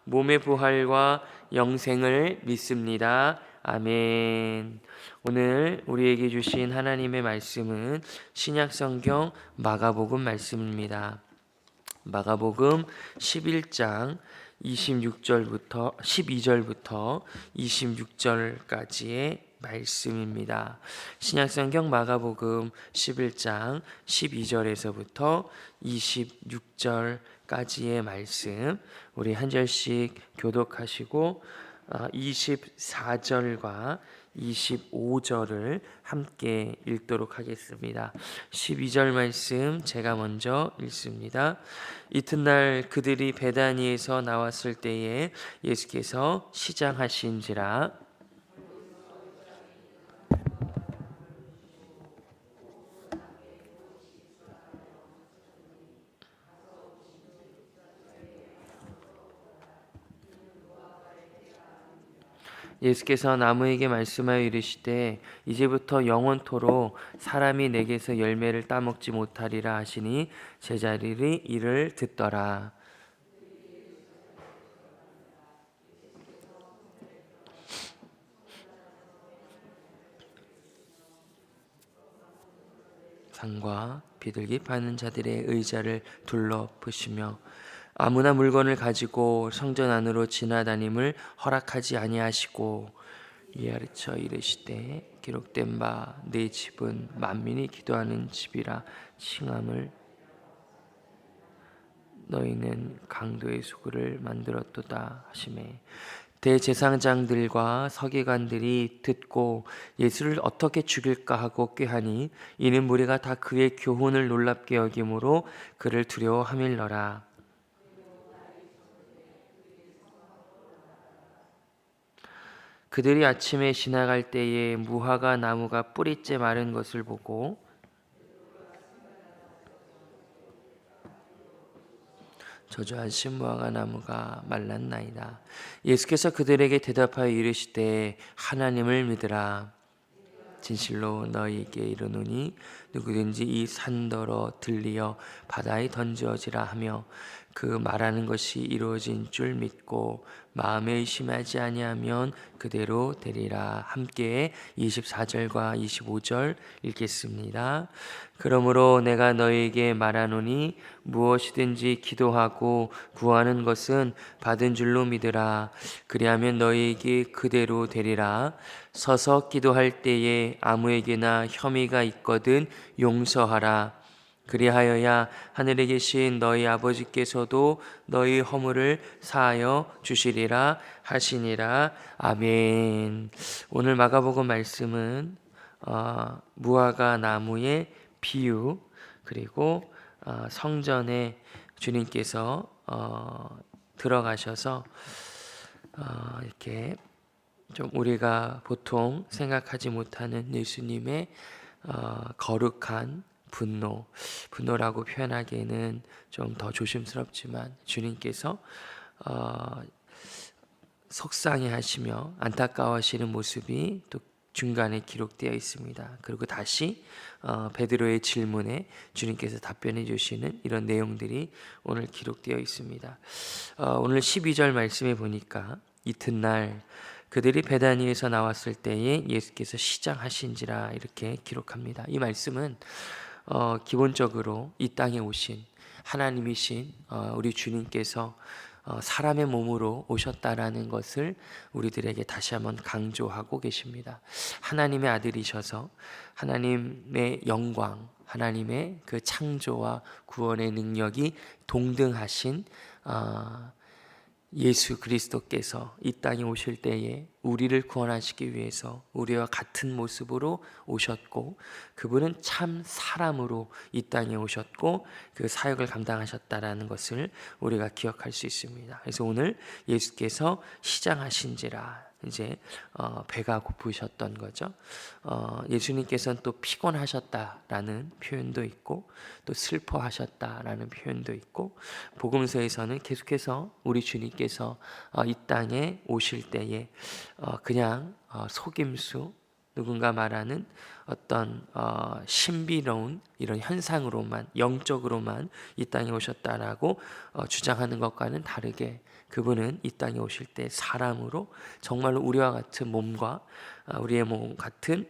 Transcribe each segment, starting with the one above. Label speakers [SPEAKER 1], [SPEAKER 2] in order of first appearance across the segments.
[SPEAKER 1] 몸의 부활과 영생을 믿습니다. 아멘. 오늘 우리에게 주신 하나님의 말씀은 신약성경 마가복음 말씀입니다. 마가복음 11장 26절부터 12절부터 26절까지의 말씀입니다. 신약성경 마가복음 11장 12절에서부터 26절까지의 말씀, 우리 한 절씩 교독하시고 24절과 25절을 함께 읽도록 하겠습니다. 12절 말씀 제가 먼저 읽습니다. 이튿날 그들이 베다니에서 나왔을 때에 예수께서 시장하신지라. 예수께서 나무에게 말씀하여 이르시되 이제부터 영원토록 사람이 내게서 열매를 따먹지 못하리라 하시니 제자들이 이를 듣더라. 상과 비둘기 파는 자들의 의자를 둘러보시며 아무나 물건을 가지고 성전 안으로 지나다님을 허락하지 아니하시고 이하르쳐 이르시되 기록된 바 내 집은 만민이 기도하는 집이라 칭함을 너희는 강도의 수구를 만들었도다 하시매 대제사장들과 서기관들이 듣고 예수를 어떻게 죽일까 하고 꾀하니 이는 무리가 다 그의 교훈을 놀랍게 여김으로 그를 두려워함일러라. 그들이 아침에 지나갈 때에 무화과 나무가 뿌리째 마른 것을 보고 저주하신 무화과 나무가 말랐나이다. 예수께서 그들에게 대답하여 이르시되 하나님을 믿으라. 진실로 너희에게 이르노니 누구든지 이 산더러 들리어 바다에 던져지라 하며 그 말하는 것이 이루어진 줄 믿고 마음에 의심하지 아니하면 그대로 되리라. 함께 24절과 25절 읽겠습니다. 그러므로 내가 너희에게 말하노니 무엇이든지 기도하고 구하는 것은 받은 줄로 믿으라. 그리하면 너희에게 그대로 되리라. 서서 기도할 때에 아무에게나 혐의가 있거든 용서하라. 그리하여야 하늘에 계신 너희 아버지께서도 너희 허물을 사하여 주시리라 하시니라. 아멘. 오늘 마가복음 말씀은 무화과 나무의 비유, 그리고 성전에 주님께서 들어가셔서 이렇게 좀 우리가 보통 생각하지 못하는 예수님의 거룩한 분노라고 표현하기에는 좀 더 조심스럽지만 주님께서 속상해하시며 안타까워하시는 모습이 또 중간에 기록되어 있습니다. 그리고 다시 베드로의 질문에 주님께서 답변해 주시는 이런 내용들이 오늘 기록되어 있습니다. 오늘 12절 말씀에 보니까 이튿날 그들이 베다니에서 나왔을 때에 예수께서 시장하신지라 이렇게 기록합니다. 이 말씀은 기본적으로 이 땅에 오신 하나님이신 우리 주님께서 사람의 몸으로 오셨다라는 것을 우리들에게 다시 한번 강조하고 계십니다. 하나님의 아들이셔서 하나님의 영광, 하나님의 그 창조와 구원의 능력이 동등하신 예수 그리스도께서 이 땅에 오실 때에 우리를 구원하시기 위해서 우리와 같은 모습으로 오셨고, 그분은 참 사람으로 이 땅에 오셨고 그 사역을 감당하셨다라는 것을 우리가 기억할 수 있습니다. 그래서 오늘 예수께서 시장하신지라, 이제 배가 고프셨던 거죠. 예수님께서는 또 피곤하셨다라는 표현도 있고 또 슬퍼하셨다라는 표현도 있고, 복음서에서는 계속해서 우리 주님께서 이 땅에 오실 때에 그냥 속임수, 누군가 말하는 어떤 신비로운 이런 현상으로만, 영적으로만 이 땅에 오셨다라고 주장하는 것과는 다르게 그분은 이 땅에 오실 때 사람으로 정말로 우리와 같은 몸과 우리의 몸 같은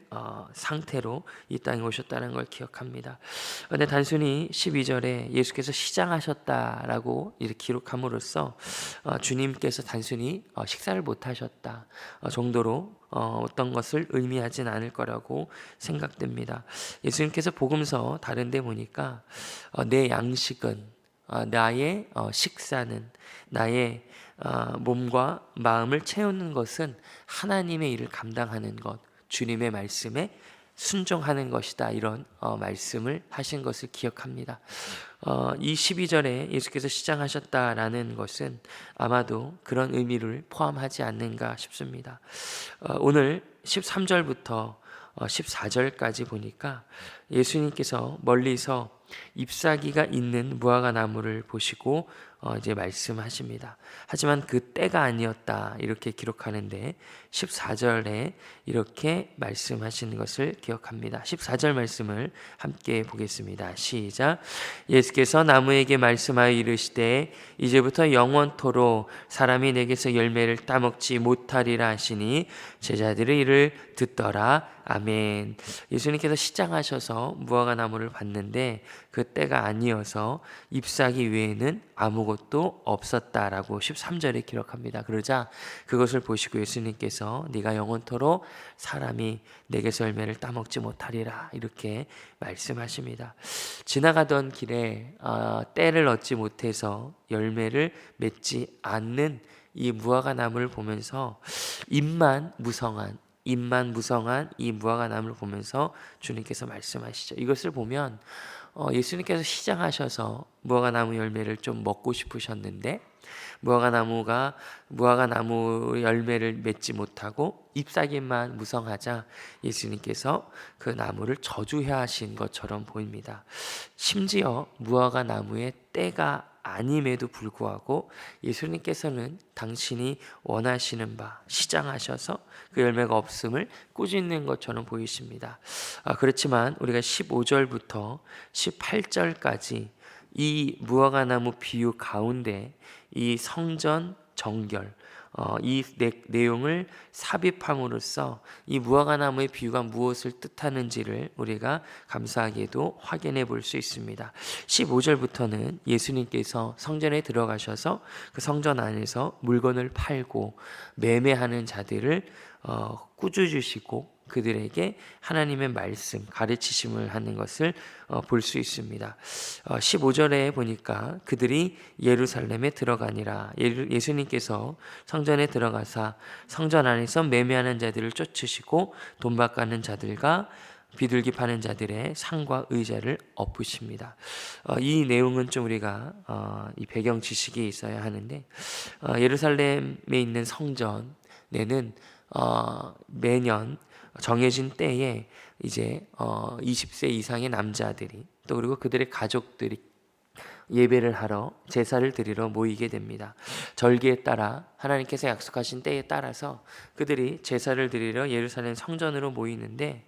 [SPEAKER 1] 상태로 이 땅에 오셨다는 걸 기억합니다. 그런데 단순히 12절에 예수께서 시장하셨다라고 이렇게 기록함으로써 주님께서 단순히 식사를 못 하셨다 정도로 어떤 것을 의미하진 않을 거라고 생각됩니다. 예수님께서 복음서 다른 데 보니까 내 양식은 나의 식사는 나의 몸과 마음을 채우는 것은 하나님의 일을 감당하는 것, 주님의 말씀에 순종하는 것이다, 이런 말씀을 하신 것을 기억합니다. 이 12절에 예수께서 시장하셨다라는 것은 아마도 그런 의미를 포함하지 않는가 싶습니다. 오늘 13절부터 14절까지 보니까 예수님께서 멀리서 잎사귀가 있는 무화과 나무를 보시고 이제 말씀하십니다. 하지만 그 때가 아니었다 이렇게 기록하는데 14절에 이렇게 말씀하시는 것을 기억합니다. 14절 말씀을 함께 보겠습니다. 시작. 예수께서 나무에게 말씀하여 이르시되 이제부터 영원토록 사람이 내게서 열매를 따먹지 못하리라 하시니 제자들이 이를 듣더라. 아멘. 예수님께서 시장하셔서 무화과 나무를 봤는데 그 때가 아니어서 잎사귀 외에는 아무것도 없었다라고 13절에 기록합니다. 그러자 그것을 보시고 예수님께서 네가 영원토록 사람이 내게서 열매를 따먹지 못하리라 이렇게 말씀하십니다. 지나가던 길에 때를 얻지 못해서 열매를 맺지 않는 이 무화과 나무를 보면서 잎만 무성한 이 무화과 나무를 보면서 주님께서 말씀하시죠. 이것을 보면 예수님께서 시장하셔서 무화과 나무 열매를 좀 먹고 싶으셨는데 무화과 나무 열매를 맺지 못하고 잎사귀만 무성하자 예수님께서 그 나무를 저주해 하신 것처럼 보입니다. 심지어 무화과 나무의 때가 아님에도 불구하고 예수님께서는 당신이 원하시는 바 시장하셔서 그 열매가 없음을 꾸짖는 것처럼 보이십니다. 그렇지만 우리가 15절부터 18절까지 이 무화과 나무 비유 가운데 이 성전 정결 이 내용을 삽입함으로써 이 무화과 나무의 비유가 무엇을 뜻하는지를 우리가 감사하게도 확인해 볼 수 있습니다. 15절부터는 예수님께서 성전에 들어가셔서 그 성전 안에서 물건을 팔고 매매하는 자들을 꾸짖으시고 그들에게 하나님의 말씀 가르치심을 하는 것을 볼 수 있습니다. 15절에 보니까 그들이 예루살렘에 들어가니라. 예수님께서 성전에 들어가사 성전 안에서 매매하는 자들을 쫓으시고 돈 바꾸는 자들과 비둘기 파는 자들의 상과 의자를 엎으십니다. 이 내용은 좀 우리가 이 배경 지식이 있어야 하는데 예루살렘에 있는 성전에는 매년 정해진 때에 이제 20세 이상의 남자들이 또 그리고 그들의 가족들이 예배를 하러 제사를 드리러 모이게 됩니다. 절기에 따라 하나님께서 약속하신 때에 따라서 그들이 제사를 드리러 예루살렘 성전으로 모이는데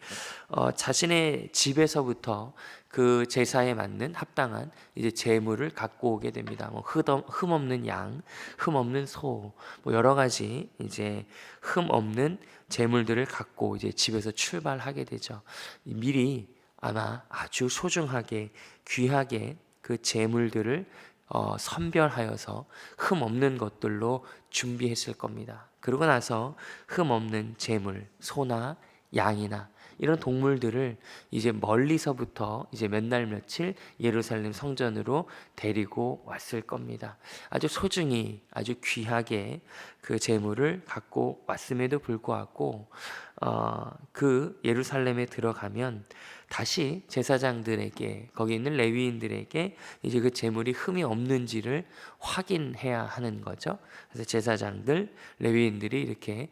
[SPEAKER 1] 자신의 집에서부터 그 제사에 맞는 합당한 이제 제물을 갖고 오게 됩니다. 뭐 흠 없는 양, 흠 없는 소, 뭐 여러 가지 이제 흠 없는 제물들을 갖고 이제 집에서 출발하게 되죠. 미리 아마 아주 소중하게 귀하게 그 제물들을 선별하여서 흠 없는 것들로 준비했을 겁니다. 그러고 나서 흠 없는 제물, 소나 양이나 이런 동물들을 이제 멀리서부터 이제 몇 날 며칠 예루살렘 성전으로 데리고 왔을 겁니다. 아주 소중히 아주 귀하게 그 제물을 갖고 왔음에도 불구하고 그 예루살렘에 들어가면 다시 제사장들에게 거기 있는 레위인들에게 이제 그 제물이 흠이 없는지를 확인해야 하는 거죠. 그래서 제사장들, 레위인들이 이렇게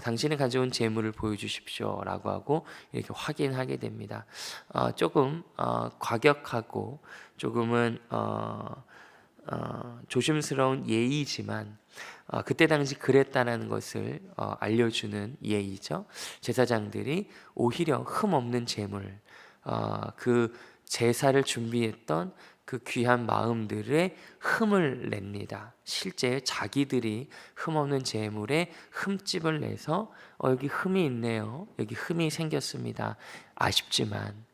[SPEAKER 1] 당신이 가져온 제물을 보여주십시오라고 하고 이렇게 확인하게 됩니다. 조금 과격하고 조금은 조심스러운 예의지만 그때 당시 그랬다는 것을 알려주는 예의죠. 제사장들이 오히려 흠 없는 제물, 그 제사를 준비했던 그 귀한 마음들의 흠을 냅니다. 실제 자기들이 흠 없는 제물에 흠집을 내서 여기 흠이 있네요. 여기 흠이 생겼습니다. 아쉽지만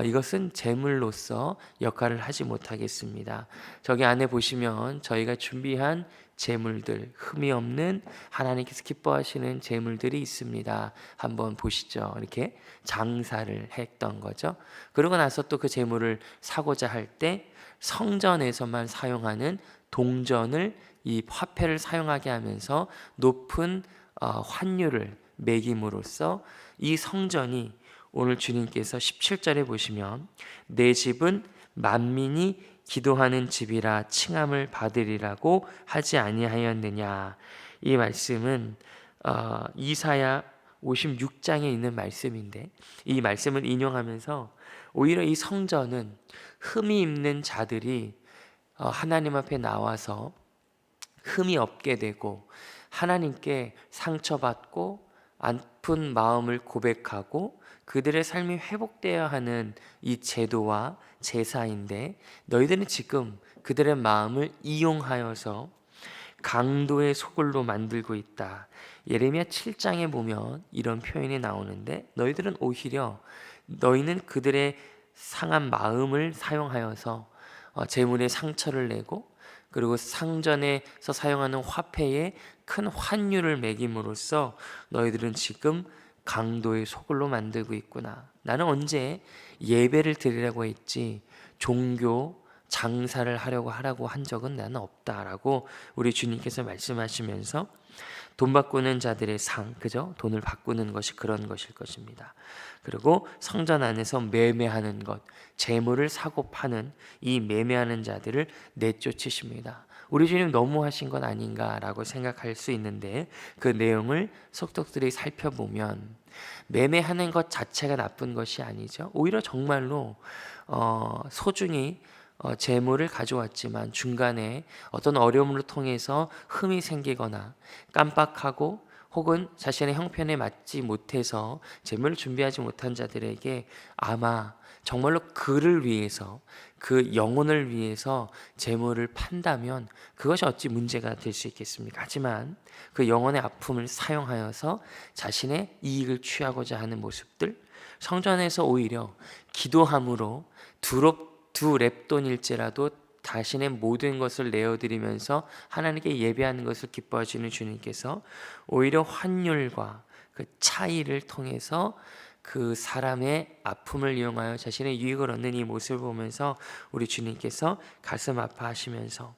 [SPEAKER 1] 이것은 제물로서 역할을 하지 못하겠습니다. 저기 안에 보시면 저희가 준비한 제물들, 흠이 없는 하나님께서 기뻐하시는 제물들이 있습니다. 한번 보시죠. 이렇게 장사를 했던 거죠. 그러고 나서 또 그 제물을 사고자 할 때 성전에서만 사용하는 동전을, 이 화폐를 사용하게 하면서 높은 환율을 매김으로써 이 성전이, 오늘 주님께서 17절에 보시면 내 집은 만민이 기도하는 집이라 칭함을 받으리라고 하지 아니하였느냐. 이 말씀은 이사야 56장에 있는 말씀인데, 이 말씀을 인용하면서 오히려 이 성전은 흠이 있는 자들이 하나님 앞에 나와서 흠이 없게 되고 하나님께 상처받고 아픈 마음을 고백하고 그들의 삶이 회복되어야 하는 이 제도와 제사인데, 너희들은 지금 그들의 마음을 이용하여서 강도의 소굴로 만들고 있다. 예레미야 7장에 보면 이런 표현이 나오는데, 너희들은 오히려, 너희는 그들의 상한 마음을 사용하여서 재물에 상처를 내고, 그리고 상전에서 사용하는 화폐에 큰 환율을 매김으로써 너희들은 지금 강도의 소굴로 만들고 있구나. 나는 언제 예배를 드리라고 했지 종교 장사를 하라고 한 적은 나는 없다라고 우리 주님께서 말씀하시면서, 돈 바꾸는 자들의 상, 그죠? 돈을 바꾸는 것이 그런 것일 것입니다. 그리고 성전 안에서 매매하는 것, 재물을 사고 파는 이 매매하는 자들을 내쫓으십니다. 우리 주님 너무하신 건 아닌가라고 생각할 수 있는데, 그 내용을 속독들이 살펴보면 매매하는 것 자체가 나쁜 것이 아니죠. 오히려 정말로 소중히 재물을 가져왔지만 중간에 어떤 어려움을 통해서 흠이 생기거나 깜빡하고 혹은 자신의 형편에 맞지 못해서 재물을 준비하지 못한 자들에게 아마 정말로 그를 위해서, 그 영혼을 위해서 재물을 판다면 그것이 어찌 문제가 될 수 있겠습니까? 하지만 그 영혼의 아픔을 사용하여서 자신의 이익을 취하고자 하는 모습들, 성전에서 오히려 기도함으로 두 렙돈일지라도 자신의 모든 것을 내어드리면서 하나님께 예배하는 것을 기뻐하시는 주님께서 오히려 환율과 그 차이를 통해서 그 사람의 아픔을 이용하여 자신의 유익을 얻는 이 모습을 보면서 우리 주님께서 가슴 아파하시면서,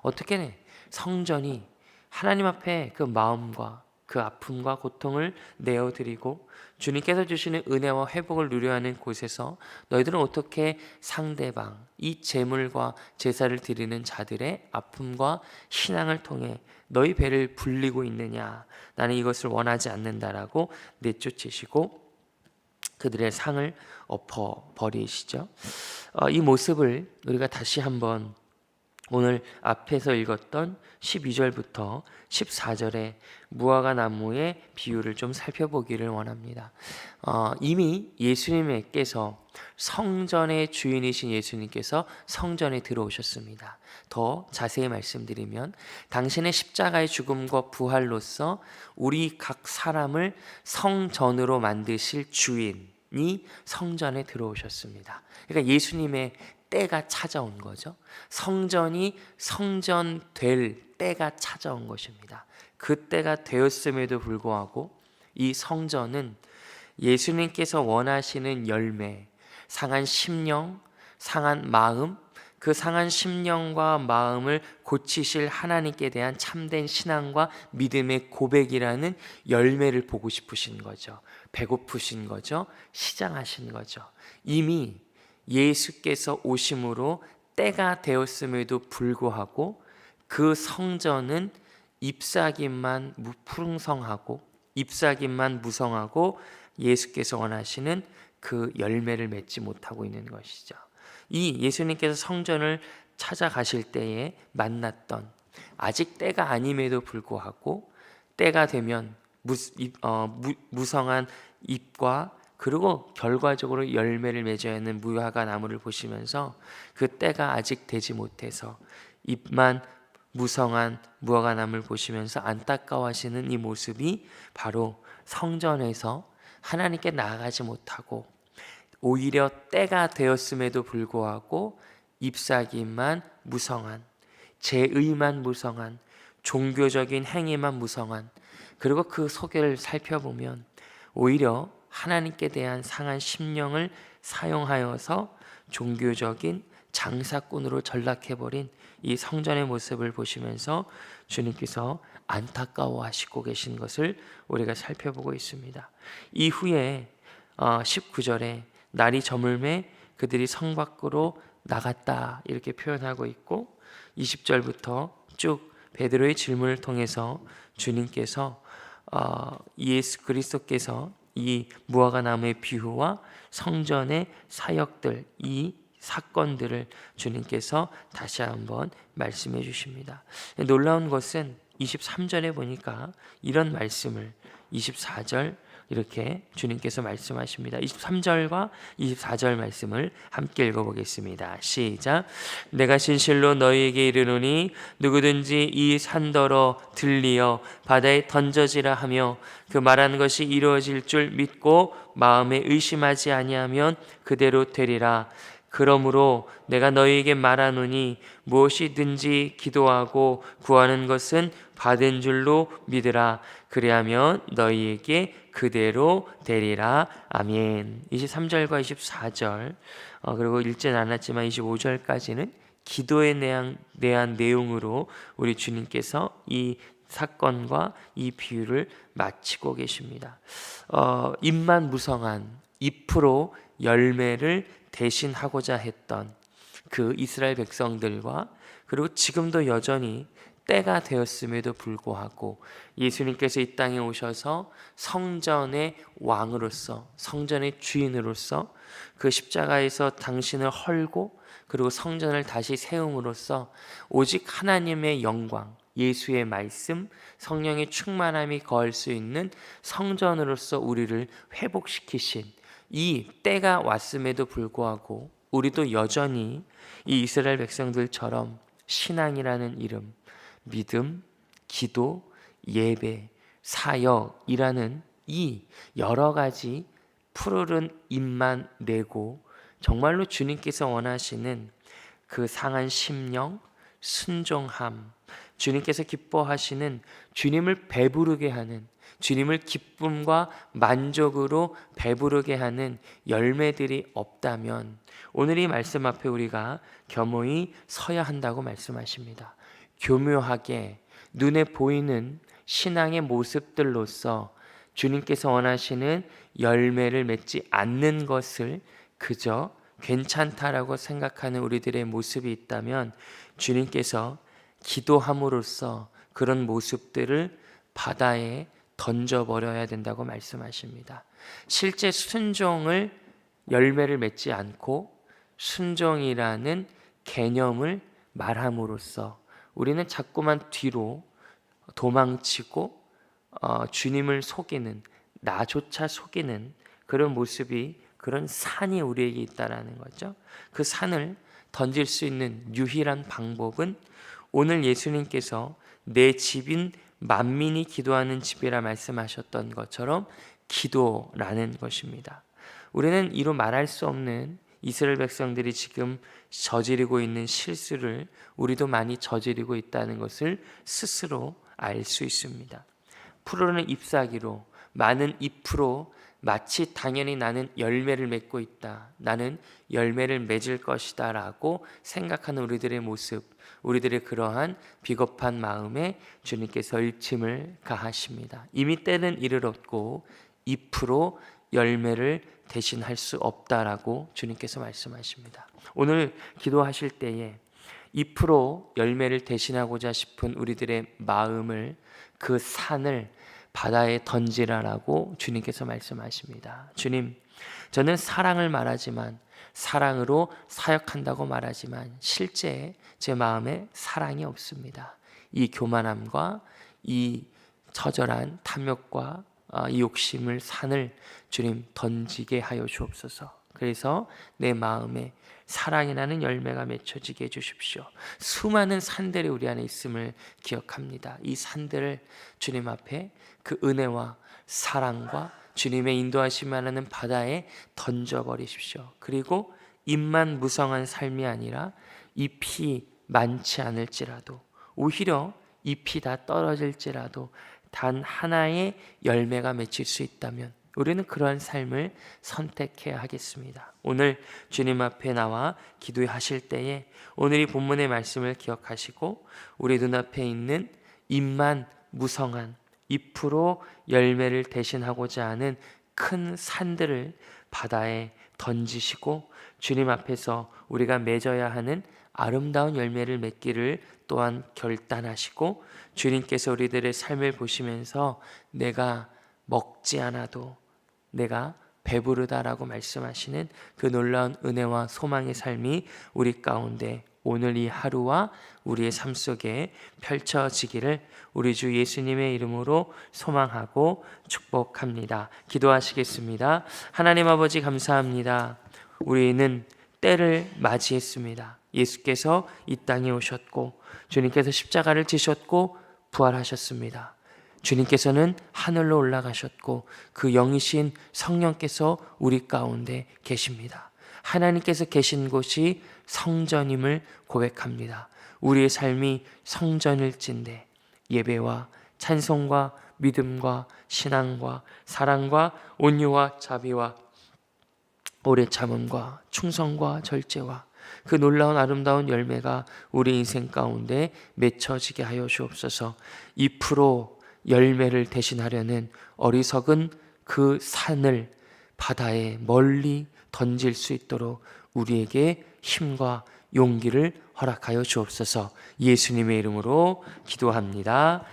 [SPEAKER 1] 어떻게 성전이 하나님 앞에 그 마음과 그 아픔과 고통을 내어드리고 주님께서 주시는 은혜와 회복을 누려야 하는 곳에서 너희들은 어떻게 상대방, 이 제물과 제사를 드리는 자들의 아픔과 신앙을 통해 너희 배를 불리고 있느냐. 나는 이것을 원하지 않는다라고 내쫓으시고 그들의 상을 엎어버리시죠. 이 모습을 우리가 다시 한번 오늘 앞에서 읽었던 12절부터 14절의 무화과 나무의 비유를 좀 살펴보기를 원합니다. 이미 예수님께서, 성전의 주인이신 예수님께서 성전에 들어오셨습니다. 더 자세히 말씀드리면 당신의 십자가의 죽음과 부활로서 우리 각 사람을 성전으로 만드실 주인이 성전에 들어오셨습니다. 그러니까 예수님의 때가 찾아온 거죠. 성전이 성전 될 때가 찾아온 것입니다. 그 때가 되었음에도 불구하고 이 성전은 예수님께서 원하시는 열매, 상한 심령, 상한 마음, 그 상한 심령과 마음을 고치실 하나님께 대한 참된 신앙과 믿음의 고백이라는 열매를 보고 싶으신 거죠. 배고프신 거죠. 시장하신 거죠. 이미 예수께서 오심으로 때가 되었음에도 불구하고 그 성전은 잎사귀만 무풍성하고 잎사귀만 무성하고 예수께서 원하시는 그 열매를 맺지 못하고 있는 것이죠. 이 예수님께서 성전을 찾아가실 때에 만났던 아직 때가 아님에도 불구하고 때가 되면 무성한 잎과 그리고 결과적으로 열매를 맺어야 하는 무화과 나무를 보시면서 그 때가 아직 되지 못해서 잎만 무성한 무화과 나무를 보시면서 안타까워하시는 이 모습이 바로 성전에서 하나님께 나아가지 못하고 오히려 때가 되었음에도 불구하고 잎사귀만 무성한, 제의만 무성한, 종교적인 행위만 무성한, 그리고 그 속을 살펴보면 오히려 하나님께 대한 상한 심령을 사용하여서 종교적인 장사꾼으로 전락해버린 이 성전의 모습을 보시면서 주님께서 안타까워하시고 계신 것을 우리가 살펴보고 있습니다. 이후에 19절에 날이 저물매 그들이 성 밖으로 나갔다 이렇게 표현하고 있고 20절부터 쭉 베드로의 질문을 통해서 주님께서 예수 그리스도께서 이 무화과 나무의 비유와 성전의 사역들 이 사건들을 주님께서 다시 한번 말씀해 주십니다. 놀라운 것은 23절에 보니까 이런 말씀을 24절 이렇게 주님께서 말씀하십니다. 23절과 24절 말씀을 함께 읽어보겠습니다. 시작. 내가 진실로 너희에게 이르노니 누구든지 이 산더러 들리어 바다에 던져지라 하며 그 말한 것이 이루어질 줄 믿고 마음에 의심하지 아니하면 그대로 되리라. 그러므로 내가 너희에게 말하노니 무엇이든지 기도하고 구하는 것은 받은 줄로 믿으라. 그리하면 너희에게 그대로 되리라. 아멘. 23절과 24절 그리고 읽진 않았지만 25절까지는 기도에 대한 내용으로 우리 주님께서 이 사건과 이 비유를 마치고 계십니다. 잎만 무성한 잎으로 열매를 대신하고자 했던 그 이스라엘 백성들과 그리고 지금도 여전히 때가 되었음에도 불구하고 예수님께서 이 땅에 오셔서 성전의 왕으로서 성전의 주인으로서 그 십자가에서 당신을 헐고 그리고 성전을 다시 세움으로써 오직 하나님의 영광 예수의 말씀 성령의 충만함이 거할 수 있는 성전으로서 우리를 회복시키신 이 때가 왔음에도 불구하고 우리도 여전히 이 이스라엘 백성들처럼 신앙이라는 이름, 믿음, 기도, 예배, 사역이라는 이 여러 가지 푸르른 잎만 내고 정말로 주님께서 원하시는 그 상한 심령, 순종함, 주님께서 기뻐하시는 주님을 배부르게 하는 주님을 기쁨과 만족으로 배부르게 하는 열매들이 없다면 오늘 이 말씀 앞에 우리가 겸허히 서야 한다고 말씀하십니다. 교묘하게 눈에 보이는 신앙의 모습들로서 주님께서 원하시는 열매를 맺지 않는 것을 그저 괜찮다라고 생각하는 우리들의 모습이 있다면 주님께서 기도함으로써 그런 모습들을 바다에 던져버려야 된다고 말씀하십니다. 실제 순종을 열매를 맺지 않고 순종이라는 개념을 말함으로써 우리는 자꾸만 뒤로 도망치고 주님을 속이는 나조차 속이는 그런 모습이 그런 산이 우리에게 있다라는 거죠. 그 산을 던질 수 있는 유일한 방법은 오늘 예수님께서 내 집인 만민이 기도하는 집이라 말씀하셨던 것처럼 기도라는 것입니다. 우리는 이로 말할 수 없는 이스라엘 백성들이 지금 저지르고 있는 실수를 우리도 많이 저지르고 있다는 것을 스스로 알 수 있습니다. 푸르른 잎사귀로 많은 잎으로 마치 당연히 나는 열매를 맺고 있다. 나는 열매를 맺을 것이다 라고 생각하는 우리들의 모습 우리들의 그러한 비겁한 마음에 주님께서 일침을 가하십니다. 이미 때는 이르렀고 잎으로 열매를 대신할 수 없다라고 주님께서 말씀하십니다. 오늘 기도하실 때에 잎으로 열매를 대신하고자 싶은 우리들의 마음을 그 산을 바다에 던지라라고 주님께서 말씀하십니다. 주님, 저는 사랑을 말하지만 사랑으로 사역한다고 말하지만 실제 제 마음에 사랑이 없습니다. 이 교만함과 이 처절한 탐욕과 이 욕심을 산을 주님 던지게 하여 주옵소서. 그래서 내 마음에 사랑이라는 열매가 맺혀지게 해주십시오. 수많은 산들이 우리 안에 있음을 기억합니다. 이 산들을 주님 앞에 그 은혜와 사랑과 주님의 인도하심을 하는 바다에 던져버리십시오. 그리고 잎만 무성한 삶이 아니라 잎이 많지 않을지라도, 오히려 잎이 다 떨어질지라도 단 하나의 열매가 맺힐 수 있다면 우리는 그러한 삶을 선택해야 하겠습니다. 오늘 주님 앞에 나와 기도하실 때에 오늘 이 본문의 말씀을 기억하시고 우리 눈앞에 있는 잎만 무성한, 잎으로 열매를 대신하고자 하는 큰 산들을 바다에 던지시고 주님 앞에서 우리가 맺어야 하는 아름다운 열매를 맺기를 또한 결단하시고, 주님께서 우리들의 삶을 보시면서 내가 먹지 않아도 내가 배부르다라고 말씀하시는 그 놀라운 은혜와 소망의 삶이 우리 가운데 오늘 이 하루와 우리의 삶 속에 펼쳐지기를 우리 주 예수님의 이름으로 소망하고 축복합니다. 기도하시겠습니다. 하나님 아버지 감사합니다. 우리는 때를 맞이했습니다. 예수께서 이 땅에 오셨고 주님께서 십자가를 지셨고 부활하셨습니다. 주님께서는 하늘로 올라가셨고 그 영이신 성령께서 우리 가운데 계십니다. 하나님께서 계신 곳이 성전임을 고백합니다. 우리의 삶이 성전일진데 예배와 찬송과 믿음과 신앙과 사랑과 온유와 자비와 오래 참음과 충성과 절제와 그 놀라운 아름다운 열매가 우리 인생 가운데 맺혀지게 하여 주옵소서. 2% 열매를 대신하려는 어리석은 그 산을 바다에 멀리 던질 수 있도록 우리에게 힘과 용기를 허락하여 주옵소서. 예수님의 이름으로 기도합니다.